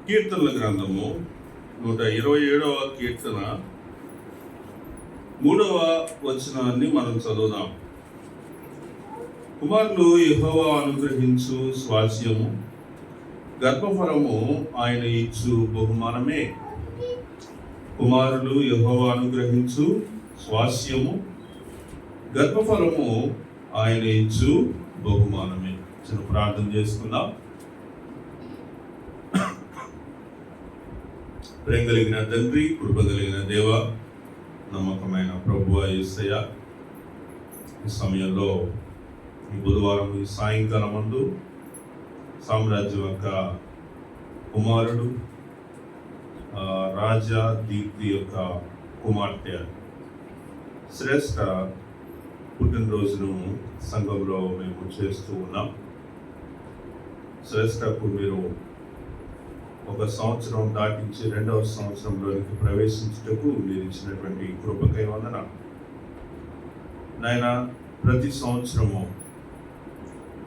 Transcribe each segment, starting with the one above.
కీర్తనల గ్రంథము 127వ కీర్తన 3వ వచనాన్ని మనం చదువుదాం. కుమారులు యెహోవా అనుగ్రహించు స్వాస్యము, గర్భఫలము ఆయన ఇచ్చు బహుమానమే. కుమారులు యెహోవా అనుగ్రహించు స్వాస్యము, గర్భఫలము ఆయన ఇచ్చు బహుమానమే. చిన్న ప్రార్థన చేసుకుందాం. ప్రేమ కలిగిన తండ్రి, కృప కలిగిన దేవ, నమ్మకమైన ప్రభువా యేసయ్య, ఈ సమయంలో ఈ బుధవారం ఈ సాయంకాలం మందు సామ్రాజ్యం యొక్క కుమారుడు రాజా దీప్తి యొక్క కుమార్తె శ్రేష్ఠ పుట్టినరోజును సంఘంలో మేము చేస్తూ ఉన్నాం. శ్రేష్ఠకు మీరు ఒక సంవత్సరం దాటించి 2వ సంవత్సరంలోనికి ప్రవేశించుటకు మీరు ఇచ్చినటువంటి కృపకై వందనాలు నాయన. ప్రతి సంవత్సరము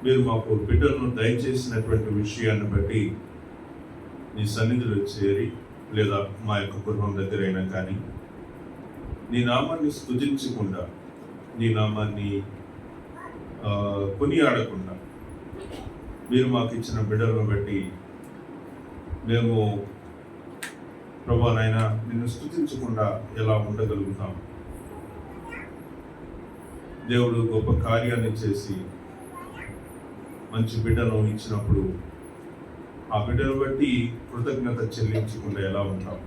మీరు మాకు బిడ్డలను దయచేసినటువంటి విషయాన్ని బట్టి నీ సన్నిధిలో చేరి, లేదా మా యొక్క గృహం దగ్గరైనా కానీ నీ నామాన్ని స్తుతించకుండా, నీ నామాన్ని కొనియాడకుండా మీరు మాకు ఇచ్చిన బిడ్డలను బట్టి మేము ప్రభా నాయన నిన్ను స్తుతించకుండా ఎలా ఉండగలుగుతాం? దేవుడు గొప్ప కార్యాన్ని చేసి మంచి బిడ్డను ఇచ్చినప్పుడు ఆ బిడ్డను బట్టి కృతజ్ఞత చెల్లించకుండా ఎలా ఉంటాం?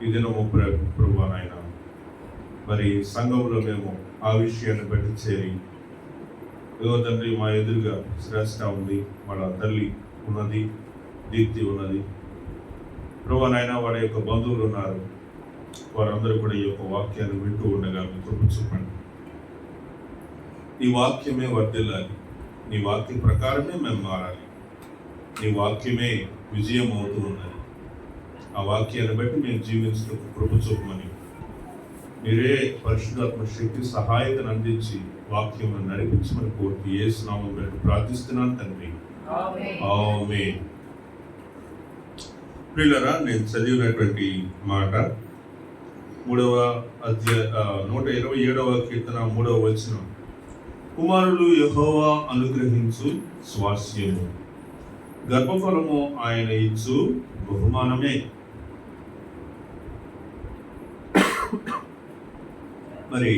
ఈ దినము ప్రభా నాయన మరి సంఘంలో మేము ఆ విషయాన్ని బట్టి చేరి, తండ్రి మా ఎదురుగా శ్రేష్ఠ ఉంది, వాళ్ళ తల్లి ఉన్నది, దీప్తి ఉన్నది ప్రభా నాయన, వారి యొక్క బంధువులు ఉన్నారు, వారందరూ కూడా ఈ యొక్క వాక్యాన్ని వింటూ ఉండగా మీ కృప చూపండి. నీ వాక్యమే వర్ధిల్లాలి, నీ వాక్య ప్రకారమే మేము మారాలి, నీ వాక్యమే విజయం అవుతూ ఉన్నది. ఆ వాక్యాన్ని బట్టి మేము జీవించడానికి కృప చూపమని మీరే పరిశుద్ధాత్మ శక్తి సహాయతను అందించి వాక్యం నడిపించమని కోరుతూ యేసు నామములో బట్టి ప్రార్థిస్తున్నాను తండ్రి, ఆమేన్. ప్రియులారా, నేను చదివినటువంటి మాట 127వ కీర్తన 3వ వచనం. కుమారులు యెహోవా అనుగ్రహించు స్వాస్యము, గర్భఫలము ఆయన ఇచ్చు బహుమానమే. మరి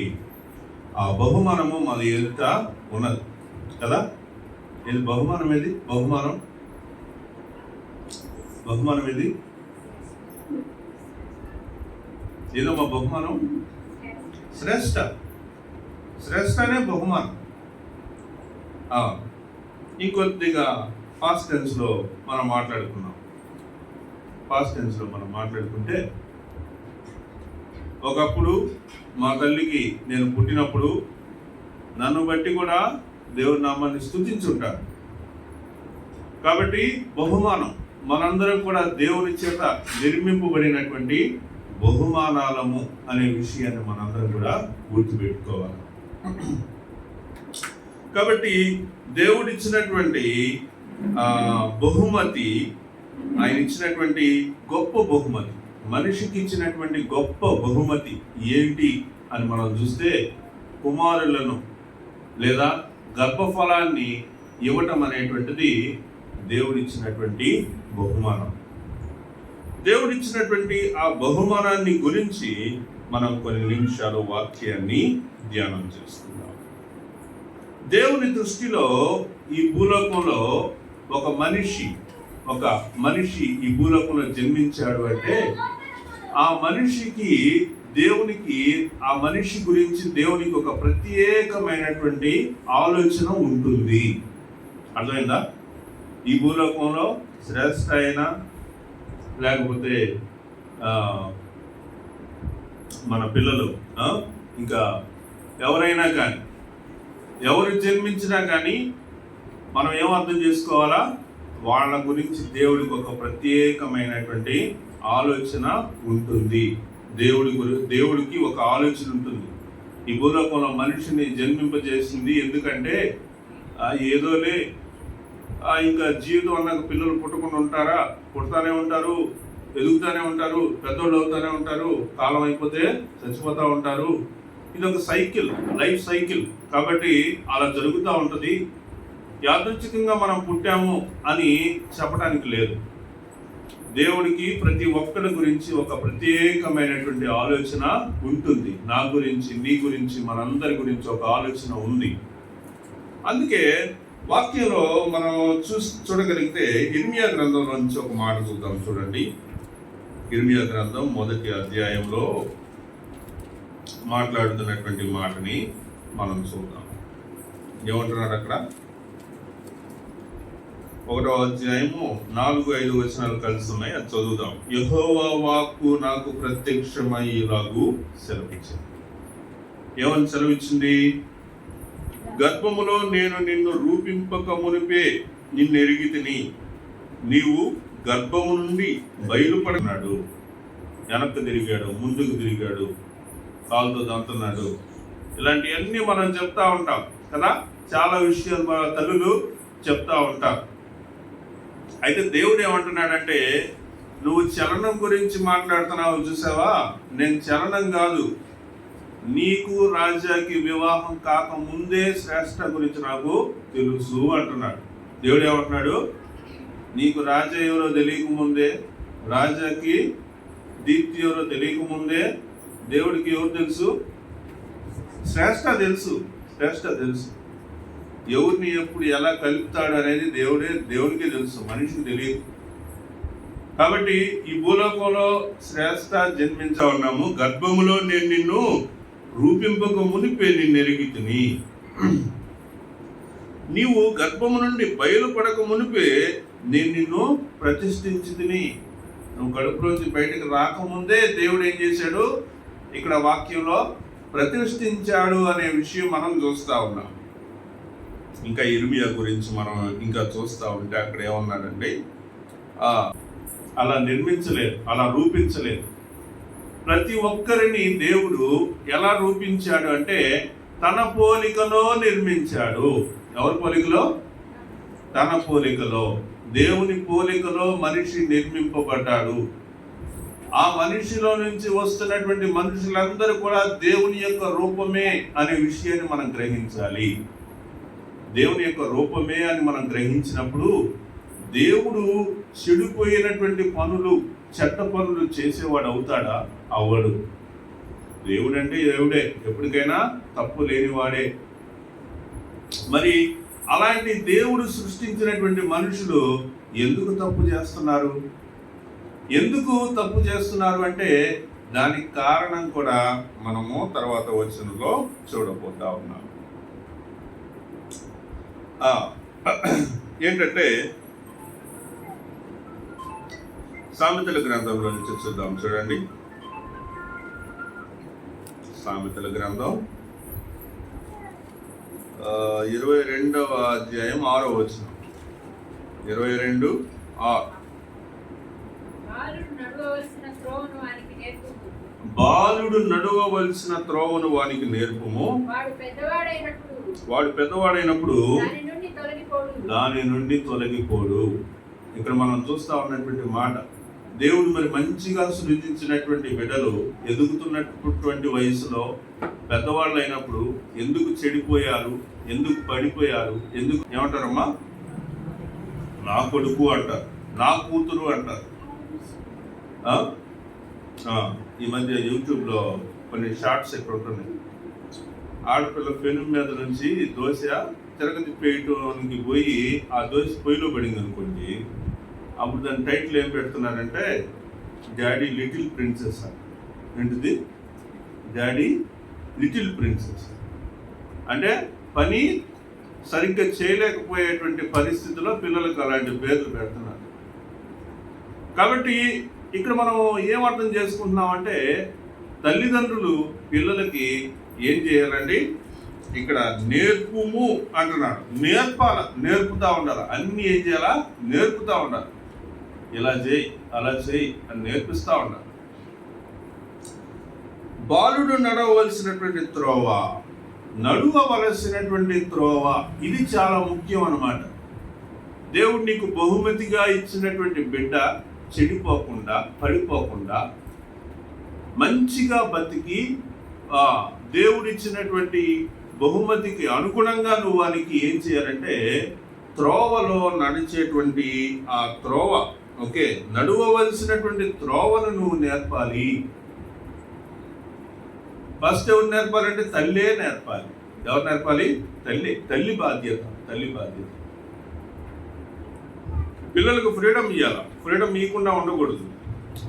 ఆ బహుమానము మన ఎదుట ఉన్నది కదా. ఇది బహుమానం, ఏది బహుమానం? బహుమానం ఏది? ఏదమ్మా బహుమానం? శ్రేష్ఠ. శ్రేష్ఠనే బహుమానం. ఇంకొద్దిగా పాస్ట్ టెన్స్లో మనం మాట్లాడుకున్నాం. పాస్ట్ టెన్స్లో మనం మాట్లాడుకుంటే, ఒకప్పుడు మా తల్లికి నేను పుట్టినప్పుడు నన్ను బట్టి కూడా దేవుని నామాన్ని స్తుతించుంటారు. కాబట్టి బహుమానం మనందరం కూడా దేవుని చేత నిర్మింపబడినటువంటి బహుమానాలము అనే విషయాన్ని మనందరం కూడా గుర్తుపెట్టుకోవాలి. కాబట్టి దేవుడిచ్చినటువంటి బహుమతి, ఆయన ఇచ్చినటువంటి గొప్ప బహుమతి, మనిషికి ఇచ్చినటువంటి గొప్ప బహుమతి ఏంటి అని మనం చూస్తే, కుమారులను లేదా గర్భఫలాన్ని ఇవ్వటం అనేటువంటిది దేవుడిచ్చినటువంటి బహుమానం. దేవుడిచ్చినటువంటి ఆ బహుమానాన్ని గురించి మనం కొన్ని నిమిషాలు వాక్యాన్ని ధ్యానం చేసుకుందాం. దేవుని దృష్టిలో ఈ భూలోకంలో ఒక మనిషి ఈ భూలోకంలో జన్మించాడు అంటే, ఆ మనిషికి ఆ మనిషి గురించి దేవునికి ఒక ప్రత్యేకమైనటువంటి ఆలోచన ఉంటుంది. అర్థమైందా? ఈ భూలోకంలో శ్రేష్ఠ అయినా, లేకపోతే మన పిల్లలు, ఇంకా ఎవరైనా కానీ, ఎవరు జన్మించినా కానీ మనం ఏం అర్థం చేసుకోవాలా? వాళ్ళ గురించి దేవుడికి ఒక ప్రత్యేకమైనటువంటి ఆలోచన ఉంటుంది. దేవుడికి ఒక ఆలోచన ఉంటుంది. ఈ భూలోకంలో మనిషిని జన్మింపజేసింది ఎందుకంటే ఏదోలే ఇంకా జీవితం అన్నాక పిల్లలు పుట్టకుండా ఉంటారా? పుడతానే ఉంటారు, ఎదుగుతూనే ఉంటారు, పెద్దోళ్ళు అవుతూనే ఉంటారు, కాలం అయిపోతే చచ్చిపోతూ ఉంటారు. ఇది ఒక సైకిల్, లైఫ్ సైకిల్. కాబట్టి అలా జరుగుతూ ఉంటుంది. యాదృచ్ఛికంగా మనం పుట్టాము అని చెప్పడానికి లేదు. దేవుడికి ప్రతి ఒక్కరి గురించి ఒక ప్రత్యేకమైనటువంటి ఆలోచన ఉంటుంది. నా గురించి, నీ గురించి, మనందరి గురించి ఒక ఆలోచన ఉంది. అందుకే వాక్యంలో మనం చూడగలిగితే ఇర్మియా గ్రంథంలో నుంచి ఒక మాట చూద్దాం. చూడండి, ఇర్మియా గ్రంథం 1వ అధ్యాయంలో మాట్లాడుతున్నటువంటి మాటని మనం చూద్దాం. ఏమంటున్నారు అక్కడ? 1వ అధ్యాయము 4-5 వచనాలు కలిసి ఉన్నాయి, అది చదువుదాం. యెహోవా వాక్కు నాకు ప్రత్యక్షమై ఇలాగు సెలవిచ్చింది. ఏమని సెలవిచ్చింది? గర్భములో నేను నిన్ను రూపింపక మునిపే నిన్ను ఎరిగితిని, నీవు గర్భము నుండి బయలుపడినాడు. వెనక్కి తిరిగాడు, ముందుకు తిరిగాడు, కాలుతో దంతున్నాడు. ఇలాంటివన్నీ మనం చెప్తా ఉంటాం కదా. చాలా విషయాలు మన తల్లులు చెప్తా ఉంటారు. అయితే దేవుడు ఏమంటున్నాడంటే, నువ్వు చలనం గురించి మాట్లాడుతున్నావు చూసావా, నేను చలనం కాదు, నీకు రాజాకి వివాహం కాక ముందే శ్రేష్ఠ గురించి నాకు తెలుసు అంటున్నాడు. దేవుడు ఏమంటున్నాడు? నీకు రాజా ఎవరో తెలియకముందే, రాజాకి దీప్తి ఎవరో తెలియకముందే దేవుడికి ఎవరు తెలుసు? శ్రేష్ఠ తెలుసు, శ్రేష్ఠ తెలుసు. ఎవరిని ఎప్పుడు ఎలా కలుపుతాడు అనేది దేవుడికే తెలుసు, మనిషికి తెలియదు. కాబట్టి ఈ భూలోకంలో శ్రేష్ఠ జన్మించా ఉన్నాము. గర్భములో నేను నిన్ను రూపింపక మునిపే నిన్ను ఎరిగితిని, నీవు గర్భము నుండి బయలుపడక మునిపే నేను నిన్ను ప్రతిష్ఠించితిని. నువ్వు కడుపులోంచి బయటకు రాకముందే దేవుడు ఏం చేశాడు? ఇక్కడ వాక్యంలో ప్రతిష్ఠించాడు అనే విషయం మనం చూస్తూ ఉన్నాం. ఇంకా ఇర్మియా గురించి మనం ఇంకా చూస్తూ ఉంటే అక్కడ ఏమన్నాడంటే, అలా నిర్మించలేదు, అలా రూపించలేదు. ప్రతి ఒక్కరిని దేవుడు ఎలా రూపించాడు అంటే తన పోలికలో నిర్మించాడు. ఎవరి పోలికలో? తన పోలికలో. దేవుని పోలికలో మనిషి నిర్మింపబడ్డాడు. ఆ మనిషిలో నుంచి వస్తున్నటువంటి మనుషులందరూ కూడా దేవుని యొక్క రూపమే అనే విషయాన్ని మనం గ్రహించాలి. దేవుని యొక్క రూపమే అని మనం గ్రహించినప్పుడు దేవుడు చెడిపోయినటువంటి పనులు, చెడ్డ పనులు చేసేవాడు అవుతాడా? అవ్వడు. దేవుడు అంటే దేవుడే, ఎప్పటికైనా తప్పు లేనివాడే. మరి అలాంటి దేవుడు సృష్టించినటువంటి మనుషులు ఎందుకు తప్పు చేస్తున్నారు? ఎందుకు తప్పు చేస్తున్నారు అంటే దానికి కారణం కూడా మనము తర్వాత వచనంలో చూడబోతా ఉన్నాం. ఏంటంటే సామెతల గ్రంథంలో నుంచి చూద్దాం. చూడండి, సామెతల గ్రంథం 22వ అధ్యాయం 6వ వచనం. 22:6. బాలుడు నడవవలసిన త్రోవను వానికి నేర్పుము, వాడు పెద్దవాడైనప్పుడు దాని నుండి తొలగిపోడు. ఇక్కడ మనం చూస్తా ఉన్నటువంటి మాట, దేవుడు మరి మంచిగా సృజించినటువంటి బిడ్డలు ఎదుగుతున్నటువంటి వయసులో పెద్దవాళ్ళు అయినప్పుడు ఎందుకు చెడిపోయారు, ఎందుకు పడిపోయారు, ఎందుకు ఏమంటారమ్మా? నా కొడుకు అంటారు, నా కూతురు అంటారు. ఈ మధ్య యూట్యూబ్లో కొన్ని షార్ట్స్ ఎక్కడ ఉంటున్నాయి. ఆడపిల్ల పెను మీద నుంచి దోశ తిరగతిప్పేయటానికి పోయి ఆ దోశ పొయ్యిలో పడింది అనుకోండి, అప్పుడు దాని టైటిల్ ఏం పెడుతున్నారంటే డాడీ లిటిల్ ప్రిన్సెస్. ఏంటిది? Daddy little princess. అంటే పని సరిగ్గా చేయలేకపోయేటువంటి పరిస్థితిలో పిల్లలకు అలాంటి పేర్లు పెడుతున్నారు. కాబట్టి ఇక్కడ మనం ఏం అర్థం చేసుకుంటున్నామంటే తల్లిదండ్రులు పిల్లలకి ఏం చేయాలండి? ఇక్కడ నేర్పుము అంటున్నాడు. నేర్పుతా ఉండాలి. అన్ని ఏం చేయాలా? నేర్పుతా ఉండాలి. ఇలా చేయి, అలా చేయి అని నేర్పిస్తూ ఉండాలి. బాలుడు నడవలసినటువంటి త్రోవ, నడువవలసినటువంటి త్రోవ, ఇది చాలా ముఖ్యం అన్నమాట. దేవుడు నీకు బహుమతిగా ఇచ్చినటువంటి బిడ్డ చెడిపోకుండా, పడిపోకుండా, మంచిగా బతికి దేవుడిచ్చినటువంటి బహుమతికి అనుగుణంగా నువ్వు వానికి ఏం చేయాలంటే త్రోవలో నడిచేటువంటి ఆ త్రోవ, ఓకే, నడువవలసినటువంటి త్రోవను నువ్వు నేర్పాలి. ఫస్ట్ ఎవరు నేర్పాలంటే తల్లే నేర్పాలి. ఎవరు నేర్పాలి? తల్లి బాధ్యత. పిల్లలకు ఫ్రీడమ్ ఇవ్వాలా. ఫ్రీడమ్ ఇవ్వకుండా ఉండకూడదు.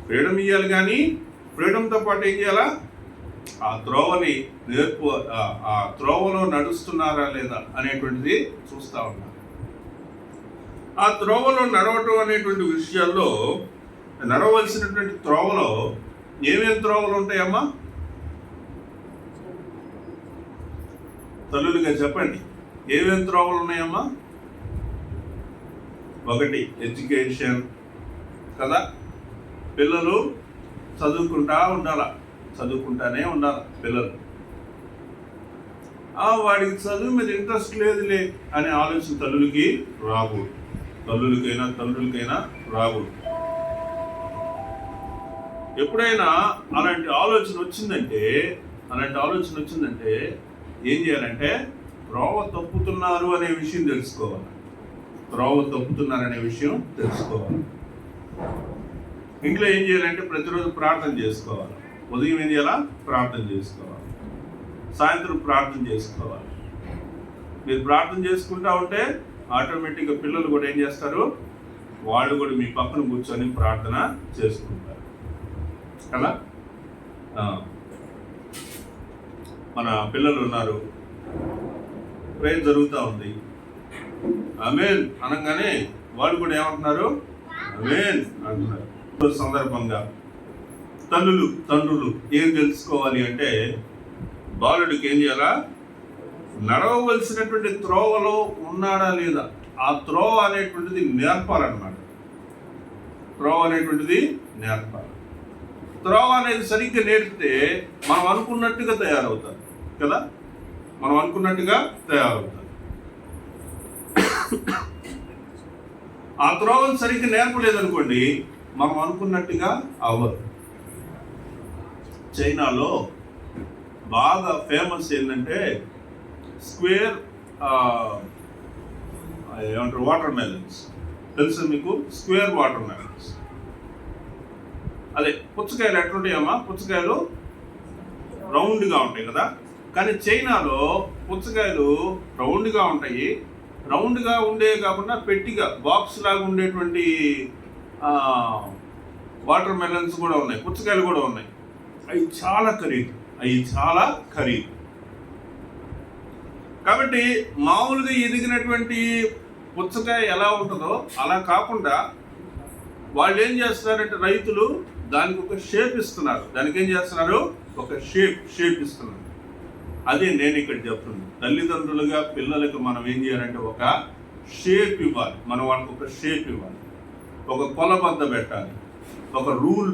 ఫ్రీడమ్ ఇవ్వాలి, కానీ ఫ్రీడమ్తో పాటు ఏం చేయాలా? ఆ త్రోవని ఆ త్రోవలో నడుస్తున్నారా లేదా అనేటువంటిది చూస్తూ ఉన్నారు. ఆ త్రోవలో నడవటం అనేటువంటి విషయాల్లో, నడవలసినటువంటి త్రోవలో ఏమేమి త్రోవలు ఉంటాయమ్మా? తల్లులుగా చెప్పండి, ఏమేమి త్రోవలు ఉన్నాయమ్మా? ఒకటి ఎడ్యుకేషన్ కదా, పిల్లలు చదువుకుంటానే ఉండాల పిల్లలు. వాడికి చదువు మీద ఇంట్రెస్ట్ లేదులే అనే ఆలోచన తల్లులకి రాకూడదు. తండ్రులకైనా రాకూడదు. ఎప్పుడైనా అలాంటి ఆలోచన వచ్చిందంటే ఏం చేయాలంటే త్రోవ తప్పుతున్నారు అనే విషయం తెలుసుకోవాలి. ఇంట్లో ఏం చేయాలంటే ప్రతిరోజు ప్రార్థన చేసుకోవాలి. ఉదయం ఏం చేయాలా? ప్రార్థన చేసుకోవాలి. సాయంత్రం ప్రార్థన చేసుకోవాలి. మీరు ప్రార్థన చేసుకుంటా ఉంటే ఆటోమేటిక్గా పిల్లలు కూడా ఏం చేస్తారు? వాళ్ళు కూడా మీ పక్కన కూర్చొని ప్రార్థన చేసుకుంటారు కదా. మన పిల్లలు ఉన్నారు, ప్రేయర్ జరుగుతూ ఉంది, ఆమేన్ అనగానే వాళ్ళు కూడా ఏమంటున్నారు? ఆమేన్ అంటున్నారు. సందర్భంగా తండ్రులు ఏం తెలుసుకోవాలి అంటే బాలుడికి ఏం చేయాలా? నడవవలసినటువంటి త్రోవలో ఉన్నాడా లేదా, ఆ త్రోవ అనేటువంటిది నేర్పాలన్నమాట. త్రోవ అనేది సరిగ్గా నేర్పితే మనం అనుకున్నట్టుగా తయారవుతారు కదా. ఆ త్రోవను సరిగ్గా నేర్పలేదనుకోండి, మనం అనుకున్నట్టుగా అవ్వదు. చైనాలో బాగా ఫేమస్ ఏంటంటే స్క్వేర్ ఏమంటారు, వాటర్ మెలన్స్. తెలుసా మీకు? Square water melons. అదే పుచ్చకాయలు ఎట్లుంటాయమ్మా? పుచ్చకాయలు రౌండ్గా ఉంటాయి కదా. కానీ చైనాలో పుచ్చకాయలు రౌండ్గా ఉంటాయి. రౌండ్గా ఉండే కాకుండా పెట్టిగా బాక్స్ లాగా ఉండేటువంటి వాటర్ మెలన్స్ కూడా ఉన్నాయి, పుచ్చకాయలు కూడా ఉన్నాయి. అవి చాలా ఖరీదు. కాబట్టి మామూలుగా ఎదిగినటువంటి పుచ్చకాయ ఎలా ఉంటుందో అలా కాకుండా వాళ్ళు ఏం చేస్తున్నారంటే రైతులు దానికి ఒక షేప్ ఇస్తున్నారు. దానికి ఏం చేస్తున్నారు? ఒక షేప్ ఇస్తున్నారు. అదే నేను ఇక్కడ చెప్తుంది. తల్లిదండ్రులుగా పిల్లలకు మనం ఏం చేయాలంటే ఒక షేప్ ఇవ్వాలి. మనం వాళ్ళకి ఒక షేప్ ఇవ్వాలి, ఒక కొలబద్ద పెట్టాలి, ఒక రూల్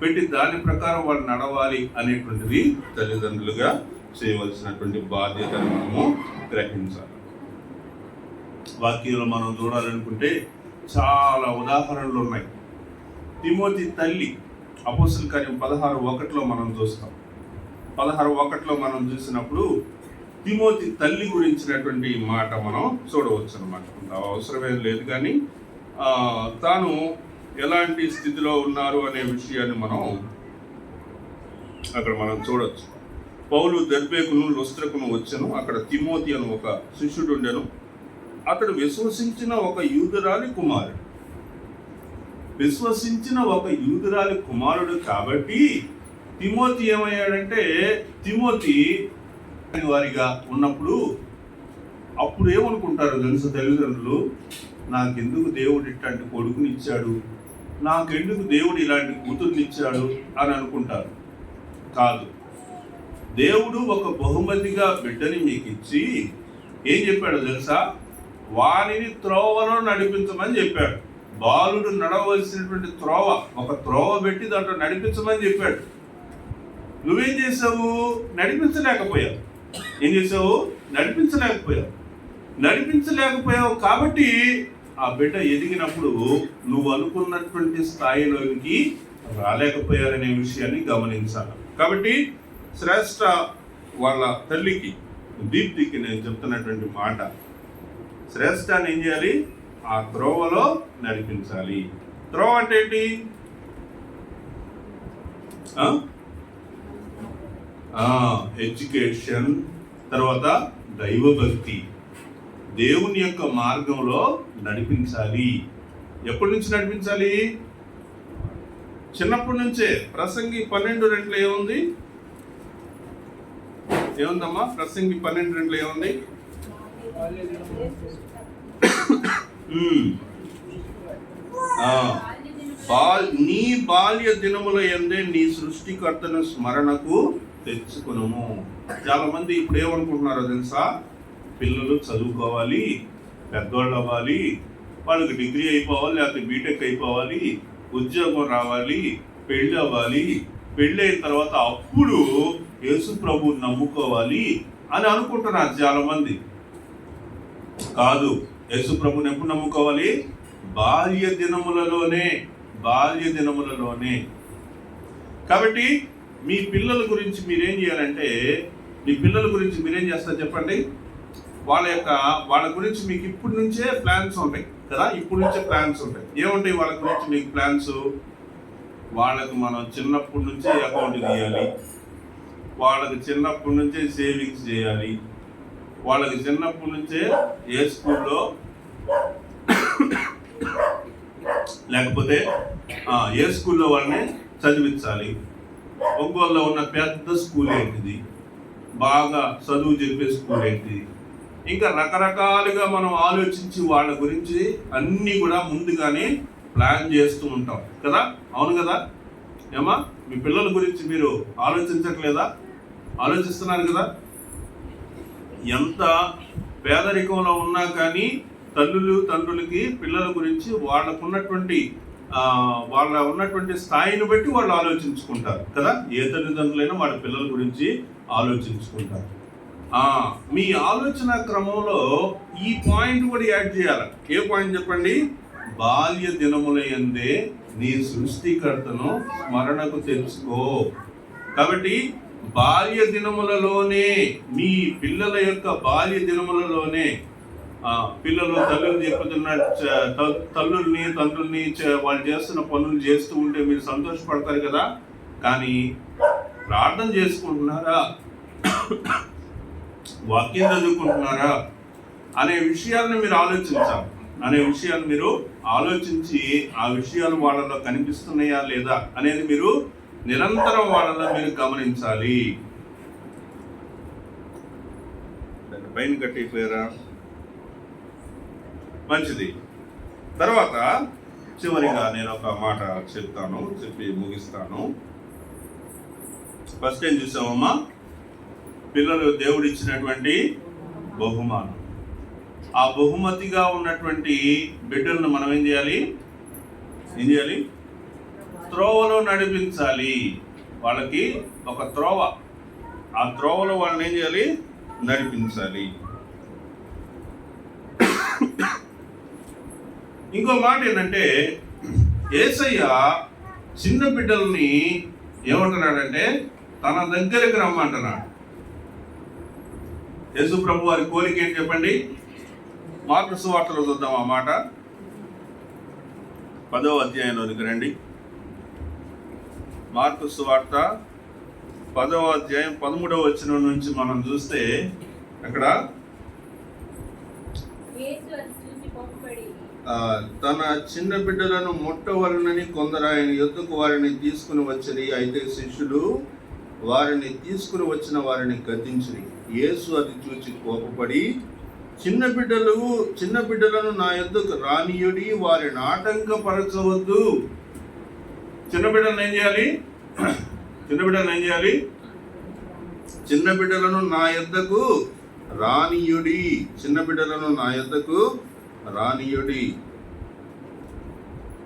పెట్టి దాని ప్రకారం వాళ్ళు నడవాలి అనేటువంటిది తల్లిదండ్రులుగా చేయవలసినటువంటి బాధ్యతను మనము గ్రహించాలి. వాక్యంలో మనం చూడాలనుకుంటే చాలా ఉదాహరణలు ఉన్నాయి. తిమోతి తల్లి అపోస్తల కార్యం 16:1 మనం చూస్తాం. 16:1 మనం చూసినప్పుడు తిమోతి తల్లి గురించినటువంటి మాట మనం చూడవచ్చు అన్నమాట. అవసరమేం లేదు, కానీ తాను ఎలాంటి స్థితిలో ఉన్నారు అనే విషయాన్ని అక్కడ మనం చూడవచ్చు. పౌలు దెర్బేకును లుస్త్రకును వచ్చెను. అక్కడ తిమోతి అని ఒక శిష్యుడు ఉండెను. అతడు విశ్వసించిన ఒక యూదురాలి కుమారుడు కాబట్టి తిమోతి ఏమయ్యాడంటే, తిమోతి వారిగా ఉన్నప్పుడు అప్పుడు ఏమనుకుంటారు తెలుసు తల్లిదండ్రులు? నాకెందుకు దేవుడు ఇట్లాంటి కొడుకునిచ్చాడు, నాకెందుకు దేవుడు ఇలాంటి కూతుర్నిచ్చాడు అని అనుకుంటారు. కాదు, దేవుడు ఒక బహుమతిగా బిడ్డని మీకు ఇచ్చి ఏం చెప్పాడు తెలుసా? వారిని త్రోవలో నడిపించమని చెప్పాడు. బాలుడు నడవలసినటువంటి ఒక త్రోవ పెట్టి దాంట్లో నడిపించమని చెప్పాడు. నువ్వేం చేసావు? నడిపించలేకపోయావు. ఏం చేసావు? నడిపించలేకపోయావు కాబట్టి ఆ బిడ్డ ఎదిగినప్పుడు నువ్వు అనుకున్నటువంటి స్థాయిలోకి రాలేకపోయారనే విషయాన్ని గమనించాలి. కాబట్టి శ్రేష్ఠ వాళ్ళ తల్లికి దీప్తికి నేను చెప్తున్నటువంటి మాట, శ్రేష్ఠాన్ని ఏం చేయాలి? ఆ త్రోవలో నడిపించాలి. త్రోవ అంటే ఏంటి? ఎడ్యుకేషన్, తర్వాత దైవభక్తి, దేవుని యొక్క మార్గంలో నడిపించాలి. ఎప్పటి నుంచి నడిపించాలి? చిన్నప్పటి నుంచే. ప్రసంగి 12:2 ఏముంది? ఏముందమ్మా? ప్రసంగి 12:2 ఏముంది? నీ బాల్య దినముల యందే నీ సృష్టికర్తను స్మరణకు తెచ్చుకునము. చాలా మంది ఇప్పుడు ఏమనుకుంటున్నారో తెలుసా? పిల్లలు చదువుకోవాలి, పెద్దోళ్ళు అవ్వాలి, వాళ్ళకి డిగ్రీ అయిపోవాలి, లేకపోతే బీటెక్ అయిపోవాలి, ఉద్యోగం రావాలి, పెళ్ళి అవ్వాలి, పెళ్ళి అయిన తర్వాత అప్పుడు యేసు ప్రభువుని నమ్ముకోవాలి అని అనుకుంటున్నారు చాలా మంది. కాదు, యేసు ప్రభువుని ఎప్పుడు నమ్ముకోవాలి? బాల్య దినములలోనే. కాబట్టి మీ పిల్లల గురించి మీరేం చేయాలంటే, మీ పిల్లల గురించి మీరేం చేస్తారు చెప్పండి? వాళ్ళ గురించి మీకు ఇప్పటి నుంచే ప్లాన్స్ ఉంటాయి కదా. ఇప్పుడు నుంచే ప్లాన్స్ ఉంటాయి. ఏముంటాయి వాళ్ళ గురించి మీకు ప్లాన్స్? వాళ్ళకి మనం చిన్నప్పటి నుంచే అకౌంట్ తీయాలి, వాళ్ళకి చిన్నప్పటి నుంచే సేవింగ్స్ చేయాలి, వాళ్ళకి చిన్నప్పటి నుంచే ఏ స్కూల్లో లేకపోతే ఏ స్కూల్లో వాళ్ళని చదివించాలి, ఒంగోలులో ఉన్న పెద్ద స్కూల్ ఏంటిది, బాగా చదువు చెప్పే స్కూల్ ఏంటిది, ఇంకా రకరకాలుగా మనం ఆలోచించి వాళ్ళ గురించి అన్నీ కూడా ముందుగానే ప్లాన్ చేస్తూ ఉంటాం కదా. అవును కదా ఏమా? మీ పిల్లల గురించి మీరు ఆలోచించట్లేదా? ఆలోచిస్తున్నారు కదా. ఎంత పేదరికంలో ఉన్నా కానీ తండ్రులకి పిల్లల గురించి వాళ్ళ ఉన్నటువంటి స్థాయిని బట్టి వాళ్ళు ఆలోచించుకుంటారు కదా. ఏ తల్లిదండ్రులైనా వాళ్ళ పిల్లల గురించి ఆలోచించుకుంటారు. మీ ఆలోచన క్రమంలో ఈ పాయింట్ కూడా యాడ్ చేయాలి. ఏ పాయింట్ చెప్పండి? బాల్య దినముల యందే నీ సృష్టికర్తను స్మరణకు తెచ్చుకో. కాబట్టి బాల్య దినములలోనే, మీ పిల్లల యొక్క బాల్య దినములలోనే, పిల్లలు తల్లుల్ని తండ్రుల్ని వాళ్ళు చేస్తున్న పనులు చేస్తూ ఉంటే మీరు సంతోషపడతారు కదా. కానీ ప్రార్థన చేసుకుంటున్నారా, వాక్యం చదువుకుంటున్నారా అనే విషయాలను మీరు ఆలోచించి ఆ విషయాలు వాళ్ళలో కనిపిస్తున్నాయా లేదా అనేది మీరు నిరంతరం వాళ్ళలో మీరు గమనించాలి. పైన కట్టిపోయారా? మంచిది. తర్వాత చివరిగా నేను ఒక మాట చెప్పి ముగిస్తాను. ఫస్ట్ ఏం చూసామమ్మా? పిల్లలు దేవుడిచ్చినటువంటి బహుమానం. ఆ బహుమతిగా ఉన్నటువంటి బిడ్డలను మనం ఏం చేయాలి? త్రోవలో నడిపించాలి. వాళ్ళకి ఒక త్రోవ, ఆ త్రోవలో వాళ్ళని ఏం చేయాలి? నడిపించాలి. ఇంకో మాట ఏంటంటే, యేసయ్య చిన్న బిడ్డల్ని ఏమంటున్నాడంటే తన దగ్గరికి రమ్మంటున్నాడు. యేసు ప్రభు వారి కోరిక ఏంటి చెప్పండి? మార్కు సువార్తలో చూద్దాం ఆ మాట. 10వ అధ్యాయంలోనికి రండి. మార్కు సువార్త 10వ అధ్యాయం 13వ వచనం నుంచి మనం చూస్తే అక్కడ తన చిన్న బిడ్డలను ముట్టవలనని కొందరు ఆయన యొద్దకు వారిని తీసుకుని వచ్చిరి. అయితే శిష్యులు వారిని తీసుకుని వచ్చిన వారిని గద్దించిరి. యేసు అది చూచి కోపపడి, చిన్న బిడ్డలను నా యొద్దకు రానియుడి, వారిని ఆటంకపరచవద్దు. చిన్న బిడ్డలను ఏం చేయాలి? చిన్న బిడ్డలను నా యొద్దకు రానియుడి.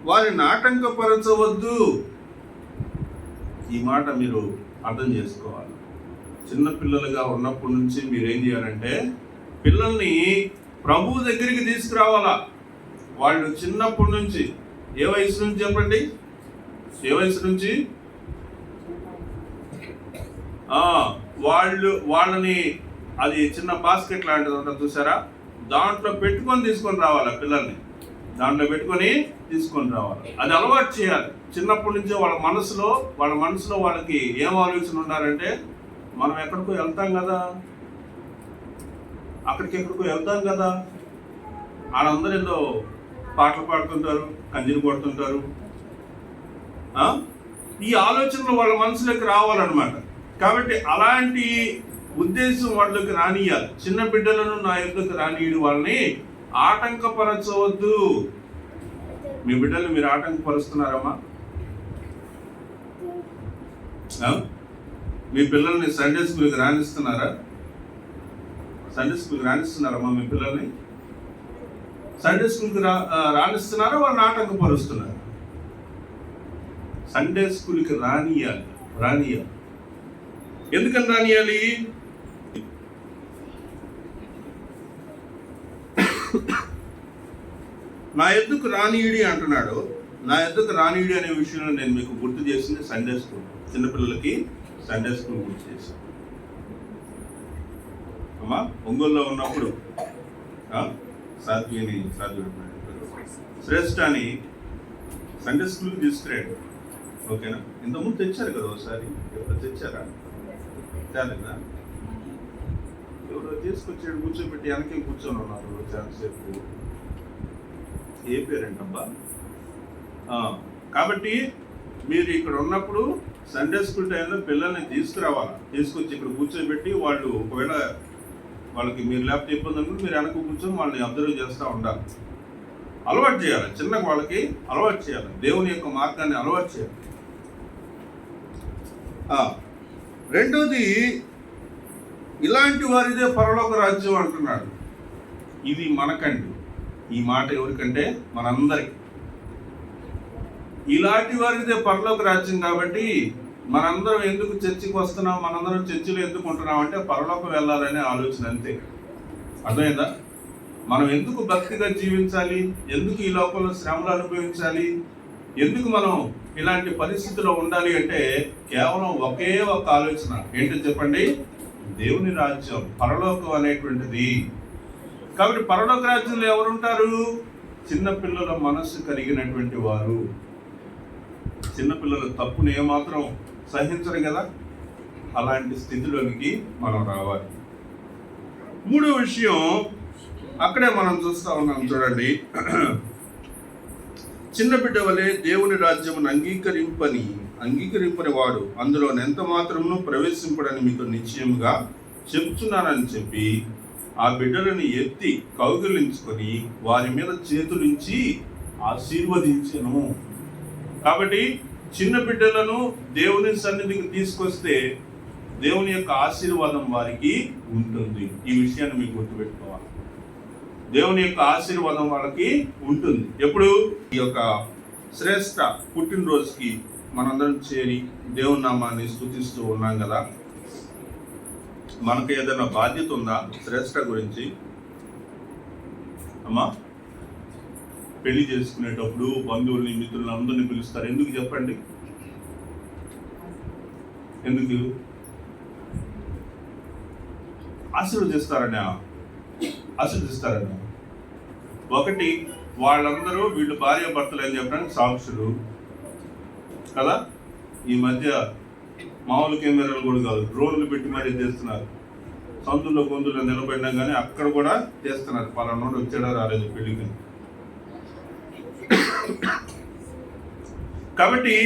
వారిని ఆటంకపరచవద్దు. ఈ మాట మీరు అర్థం చేసుకోవాలి. చిన్నపిల్లలుగా ఉన్నప్పటి నుంచి మీరేం చేయాలంటే పిల్లల్ని ప్రభు దగ్గరికి తీసుకురావాలా. వాళ్ళు చిన్నప్పటి నుంచి ఏ వయసు నుంచి చెప్పండి, ఏ వయసు నుంచి? వాళ్ళని అది చిన్న బాస్కెట్ లాంటిది ఉంటుంది చూసారా, దాంట్లో పెట్టుకొని తీసుకొని రావాలి పిల్లల్ని, దాంట్లో పెట్టుకొని తీసుకొని రావాలి. అది అలవాటు చేయాలి చిన్నప్పటి నుంచే. వాళ్ళ మనసులో వాళ్ళకి ఏం ఆలోచన ఉండాలంటే, మనం ఎక్కడికో వెళ్తాం కదా, ఎక్కడికో వెళ్తాం కదా, వాళ్ళందరూ ఏదో పాటలు పాడుతుంటారు, కంజీలు కొడుతుంటారు. ఈ ఆలోచనలు వాళ్ళ మనసులోకి రావాలన్నమాట. కాబట్టి అలాంటి ఉద్దేశం వాళ్ళకి రానియాలి. చిన్న బిడ్డలను నా యొద్దకు రానియడు, వాళ్ళని ఆటంకపరచవద్దు. మీ బిడ్డలు మీరు ఆటంకపరుస్తున్నారమ్మా? మీ పిల్లల్ని సండే స్కూల్కి రాణిస్తున్నారా? సండే స్కూల్కి రాణిస్తున్నారమ్మా మీ పిల్లల్ని? సండే స్కూల్కి రాణిస్తున్నారా, వాళ్ళని ఆటంకపరుస్తున్నారు? సండే స్కూల్కి రానియాలి. ఎందుకని రానియాలి? నా ఎద్దుకు రానియుడి అంటున్నాడు. నా ఎద్దుకు రానియుడి అనే విషయంలో నేను మీకు గుర్తు చేసింది సండే స్కూల్. చిన్నపిల్లలకి సండే స్కూల్ గుర్తు చేశాను అమ్మా. ఒంగోలులో ఉన్నప్పుడు శ్రేష్ఠ అని సండే స్కూల్కి తీసుకురాడు. ఓకేనా? ఇంతకుముందు తెచ్చారు కదా ఒకసారి, ఎప్పుడు తెచ్చారా? తేలేదా? ఎవరో తీసుకొచ్చాడు, కూర్చోబెట్టి వెనకే కూర్చొని ఉన్నారు చాలాసేపు. ఏ పేరేంటబ్బా? కాబట్టి మీరు ఇక్కడ ఉన్నప్పుడు సండే స్కూల్ టైంలో పిల్లల్ని తీసుకురావాలి. తీసుకొచ్చి ఇక్కడ కూర్చోబెట్టి వాళ్ళు ఒకవేళ వాళ్ళకి మీరు లేకపోతే ఇబ్బంది అనుకుంటే మీరు వెనక కూర్చొని వాళ్ళని అబ్జర్వ్ చేస్తూ ఉండాలి. అలవాటు చేయాలి, చిన్నగా వాళ్ళకి అలవాటు చేయాలి, దేవుని యొక్క మార్గాన్ని అలవాటు చేయాలి. రెండోది, ఇలాంటి వారిదే పరలోక రాజ్యం అంటున్నాడు. ఇది మనకండి, ఈ మాట ఎవరికంటే మనందరికి. ఇలాంటి వారిదే పరలోక రాజ్యం. కాబట్టి మనందరం ఎందుకు చర్చికి వస్తున్నాం, మనందరం చర్చిలో ఎందుకు ఉంటున్నాం అంటే పరలోకం వెళ్ళాలనే ఆలోచన, అంతే. అర్థమైందా? మనం ఎందుకు భక్తిగా జీవించాలి, ఎందుకు ఈ లోకంలో శ్రమలు అనుభవించాలి, ఎందుకు మనం ఇలాంటి పరిస్థితిలో ఉండాలి అంటే కేవలం ఒకే ఒక ఆలోచన. ఏంటో చెప్పండి? దేవుని రాజ్యం, పరలోకం అనేటువంటిది. కాబట్టి పరలోక రాజ్యంలో ఎవరుంటారు? చిన్నపిల్లల మనస్సు కలిగినటువంటి వారు. చిన్నపిల్లల తప్పును ఏమాత్రం సహించరు కదా, అలాంటి స్థితిలోనికి మనం రావాలి. మూడో విషయం అక్కడే మనం చూస్తూ ఉన్నాం, చూడండి. చిన్న బిడ్డ వలె దేవుని రాజ్యమును అంగీకరింపని వాడు అందులో ఎంత మాత్రమును ప్రవేశింపడని మీకు నిశ్చయముగా చెప్తున్నానని చెప్పి ఆ బిడ్డలను ఎత్తి కౌగిలించుకొని వారి మీద చేతులుంచి ఆశీర్వదించెను. కాబట్టి చిన్న బిడ్డలను దేవుని సన్నిధికి తీసుకొస్తే దేవుని యొక్క ఆశీర్వాదం వారికి ఉంటుంది. ఈ విషయాన్ని మీకు గుర్తుపెట్టుకోవాలి. దేవుని యొక్క ఆశీర్వాదం వాళ్ళకి ఉంటుంది. ఎప్పుడు? ఈ యొక్క శ్రేష్ఠ పుట్టినరోజుకి మనందరం చేరి దేవుని నామాన్ని స్తుతిస్తూ ఉన్నాం కదా. మనకు ఏదైనా బాధ్యత ఉందా శ్రేష్ఠ గురించి? అమ్మా, పెళ్లి చేసుకునేటప్పుడు బంధువుల్ని, మిత్రులను అందరినీ పిలుస్తారు. ఎందుకు చెప్పండి? ఎందుకు? ఆశీర్వదిస్తారని. ఒకటి, వాళ్ళందరూ వీళ్ళు భార్య భర్తలు అని చెప్పడానికి సాక్షులు కదా. ఈ మధ్య మామూలు కెమెరాలు కూడా కాదు, డ్రోన్లు పెట్టి మరీ చేస్తున్నారు. సందుల్లో గొంతుల్లో నిలబడినా కానీ అక్కడ కూడా చేస్తున్నారు. పలానా వచ్చాడా రాలేదు పెళ్లికి. కాబట్టి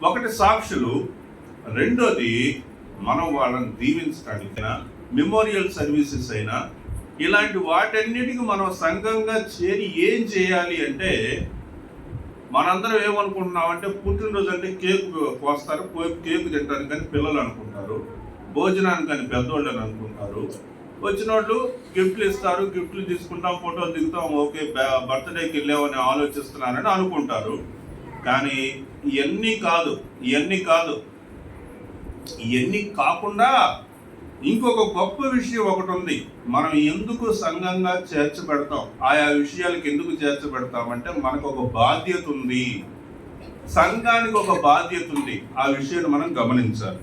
ఒకటి సాక్షులు, రెండోది మనం వాళ్ళని దీవించడానికి మెమోరియల్ సర్వీసెస్ అయినా ఇలాంటి వాటన్నిటికీ మనం సంఘంగా చేరి ఏం చేయాలి అంటే, మనందరం ఏమనుకుంటున్నామంటే పుట్టినరోజు అంటే కేకు కోస్తారు, కేకు తింటారు కానీ పిల్లలు అనుకుంటారు, భోజనానికి కానీ పెద్దోళ్ళు అని అనుకుంటారు. వచ్చిన వాళ్ళు గిఫ్ట్లు ఇస్తారు, గిఫ్ట్లు తీసుకుంటాం, ఫోటోలు దిగుతాం, ఓకే బర్త్డేకి వెళ్ళామని ఆలోచిస్తున్నారని అనుకుంటారు. కానీ ఇవన్నీ కాదు. ఇవన్నీ కాకుండా ఇంకొక గొప్ప విషయం ఒకటి ఉంది. మనం ఎందుకు సంఘంగా చేర్చబడతాం, ఆయా విషయాలకు ఎందుకు చేర్చబడతామంటే మనకు ఒక బాధ్యత ఉంది, సంఘానికి ఒక బాధ్యత ఉంది. ఆ విషయాన్ని మనం గమనించాలి.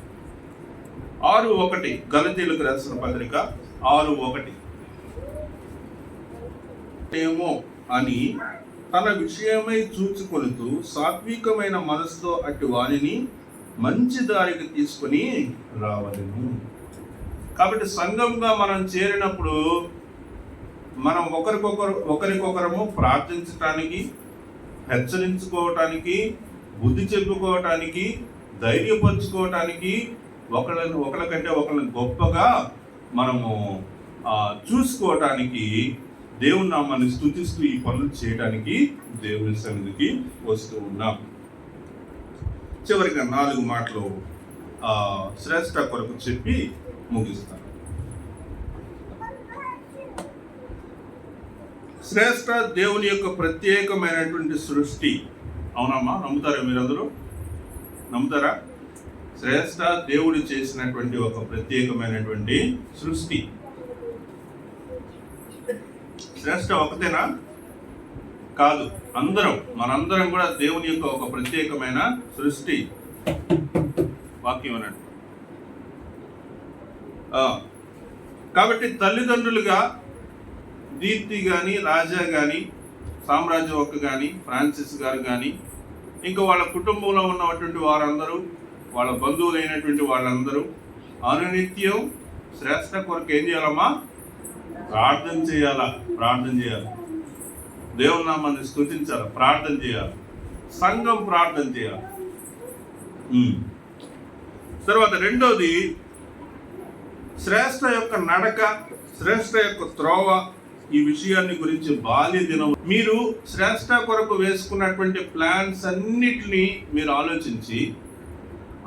6:1 గలతీయులకు రాసిన పత్రిక 6:1 ఏమో అని తన విషయమై చూచుకొనుతూ సాత్వికమైన మనసుతో అట్టి వాణిని మంచి దారికి తీసుకొని రావలెను. కాబట్టి సంఘంగా మనం చేరినప్పుడు మనం ఒకరికొకరము ప్రార్థించటానికి, హెచ్చరించుకోవటానికి, బుద్ధి చెప్పుకోవటానికి, ధైర్యపరుచుకోవటానికి, ఒకరికంటే ఒకరిని గొప్పగా మనము చూసుకోవటానికి, దేవుని నామాన్ని స్తుతిస్తూ ఈ పనులు చేయడానికి దేవుని సన్నిధికి వస్తూ ఉన్నాం. చివరిగా 4 మాటలు శ్రేష్ఠ కొరకు చెప్పి ముగిస్తాను. శ్రేష్ఠ దేవుని యొక్క ప్రత్యేకమైనటువంటి సృష్టి. అవునమ్మా, నమ్ముతారా? మీరందరూ నమ్ముతారా? శ్రేష్ఠ దేవుడు చేసినటువంటి ఒక ప్రత్యేకమైనటువంటి సృష్టి. శ్రేష్ఠ ఒకతేనా? కాదు, మనందరం కూడా దేవుని యొక్క ఒక ప్రత్యేకమైన సృష్టి. వాక్యం అన్నట్టు. కాబట్టి తల్లిదండ్రులుగా దీప్తి కానీ, రాజా కానీ, సామ్రాజ్యవక్క కానీ, ఫ్రాన్సిస్ గారు కానీ, ఇంకా వాళ్ళ కుటుంబంలో ఉన్నటువంటి వారందరూ, వాళ్ళ బంధువులైనటువంటి వాళ్ళందరూ అనునిత్యం శ్రేష్ఠ కొరకు ఏం చేయాలమ్మా? ప్రార్థన చేయాలి. దేవుని నామాన్ని స్తుతించాలి, ప్రార్థన చేయాలి, సంఘం ప్రార్థన చేయాలి. తర్వాత రెండోది, శ్రేష్ఠ యొక్క నడక, శ్రేష్ఠ యొక్క త్రోవ, ఈ విషయాన్ని గురించి బాల్య దినం మీరు శ్రేష్ఠ కొరకు వేసుకున్నటువంటి ప్లాన్స్ అన్నిటినీ మీరు ఆలోచించి,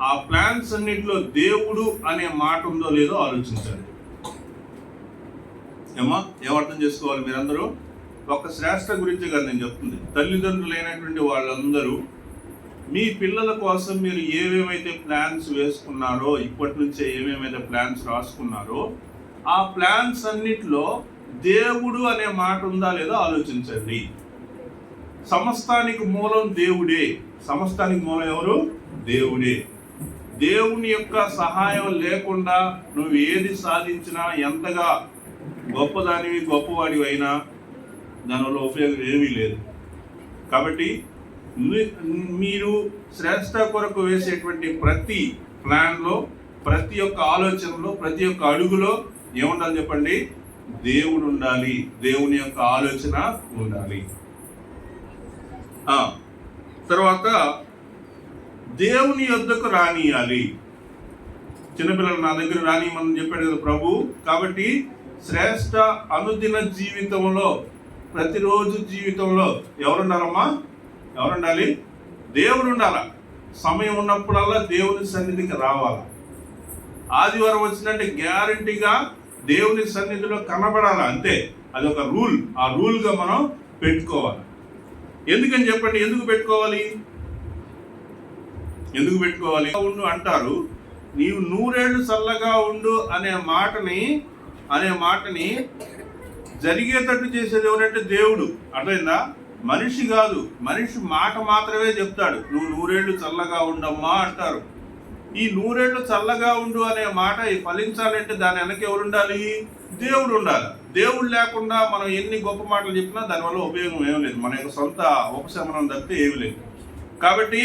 ఆ ప్లాన్స్ అన్నిటిలో దేవుడు అనే మాట ఉందో లేదో ఆలోచించండి. ఏమర్థం చేసుకోవాలి మీరందరూ? ఒక శ్రేష్ఠ గురించి కదా నేను చెప్తుంది. తల్లిదండ్రులైనటువంటి వాళ్ళందరూ మీ పిల్లల కోసం మీరు ఏమేమైతే ప్లాన్స్ వేసుకున్నారో, ఇప్పటి నుంచే ఏమేమైతే ప్లాన్స్ రాసుకున్నారో, ఆ ప్లాన్స్ అన్నిటిలో దేవుడు అనే మాట ఉందా లేదో ఆలోచించండి. సమస్తానికి మూలం దేవుడే. సమస్తానికి మూలం ఎవరు? దేవుడే. దేవుని యొక్క సహాయం లేకుండా నువ్వు ఏది సాధించినా, ఎంతగా గొప్పవాడివి అయినా దానివల్ల ఉపయోగం ఏమీ లేదు. కాబట్టి మీరు శ్రేష్ఠ కొరకు వేసేటువంటి ప్రతి ప్లాన్లో, ప్రతి ఒక్క ఆలోచనలో, ప్రతి ఒక్క అడుగులో ఏముండాలి చెప్పండి? దేవుడు ఉండాలి, దేవుని యొక్క ఆలోచన ఉండాలి. తర్వాత దేవుని యొద్దకు రానియాలి. చిన్నపిల్లలు నా దగ్గర రానియమని చెప్పాడు కదా ప్రభు. కాబట్టి శ్రేష్ఠ అనుదిన జీవితంలో, ప్రతిరోజు జీవితంలో ఎవరుండాలమ్మా? ఎవరుండాలి? దేవుడు ఉండాల. సమయం ఉన్నప్పుడల్లా దేవుని సన్నిధికి రావాలి. ఆదివారం వచ్చినట్టే గ్యారంటీగా దేవుని సన్నిధిలో కనబడాలి, అంతే. అదొక రూల్. ఆ రూల్గా మనం పెట్టుకోవాలి. ఎందుకని చెప్పండి? ఎందుకు పెట్టుకోవాలి? ఉండు అంటారు. నీవు 100 ఏళ్ళు చల్లగా ఉండు అనే మాటని జరిగేటట్టు చేసేది ఎవరంటే దేవుడు. అర్థమైందా? మనిషి కాదు. మనిషి మాట మాత్రమే చెప్తాడు. నువ్వు 100 ఏళ్ళు చల్లగా ఉండమ్మా అంటారు. ఈ 100 ఏళ్ళు చల్లగా ఉండు అనే మాట ఫలించాలంటే దాని వెనక ఎవరు ఉండాలి? దేవుడు ఉండాలి. దేవుడు లేకుండా మనం ఎన్ని గొప్ప మాటలు చెప్పినా దానివల్ల ఉపయోగం ఏమి లేదు. మన యొక్క సొంత ఉపశమనం తప్పితే ఏమి లేదు. కాబట్టి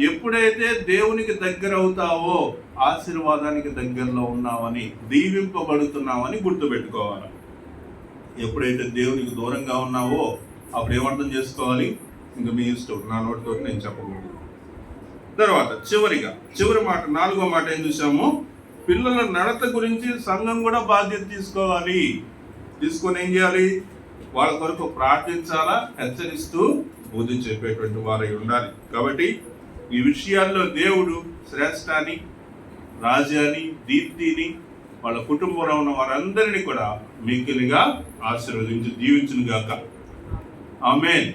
ఎప్పుడైతే దేవునికి దగ్గర అవుతావో ఆశీర్వాదానికి దగ్గరలో ఉన్నావని, దీవింపబడుతున్నావని గుర్తుపెట్టుకోవాలి. ఎప్పుడైతే దేవునికి దూరంగా ఉన్నావో అప్పుడు ఏమర్థం చేసుకోవాలి? ఇంకా మీ ఇష్టం, నా నోటితో నేను చెప్పకూడదు. తర్వాత చివరి మాట, 4వ మాట ఏం చూసాము? పిల్లల నడత గురించి సంఘం కూడా బాధ్యత తీసుకోవాలి. తీసుకొని ఏం చేయాలి? వాళ్ళ కొరకు ప్రార్థించాలా, హెచ్చరిస్తూ బుద్ధి చెప్పేటువంటి వారై ఉండాలి. కాబట్టి ఈ విషయాల్లో దేవుడు శ్రేష్ఠాన్ని, రాజాని, దీప్తిని, వాళ్ళ కుటుంబంలో ఉన్న వారందరినీ కూడా మిక్కిలిగా ఆశీర్వదించి దీవించును గాక. ఆమేన్.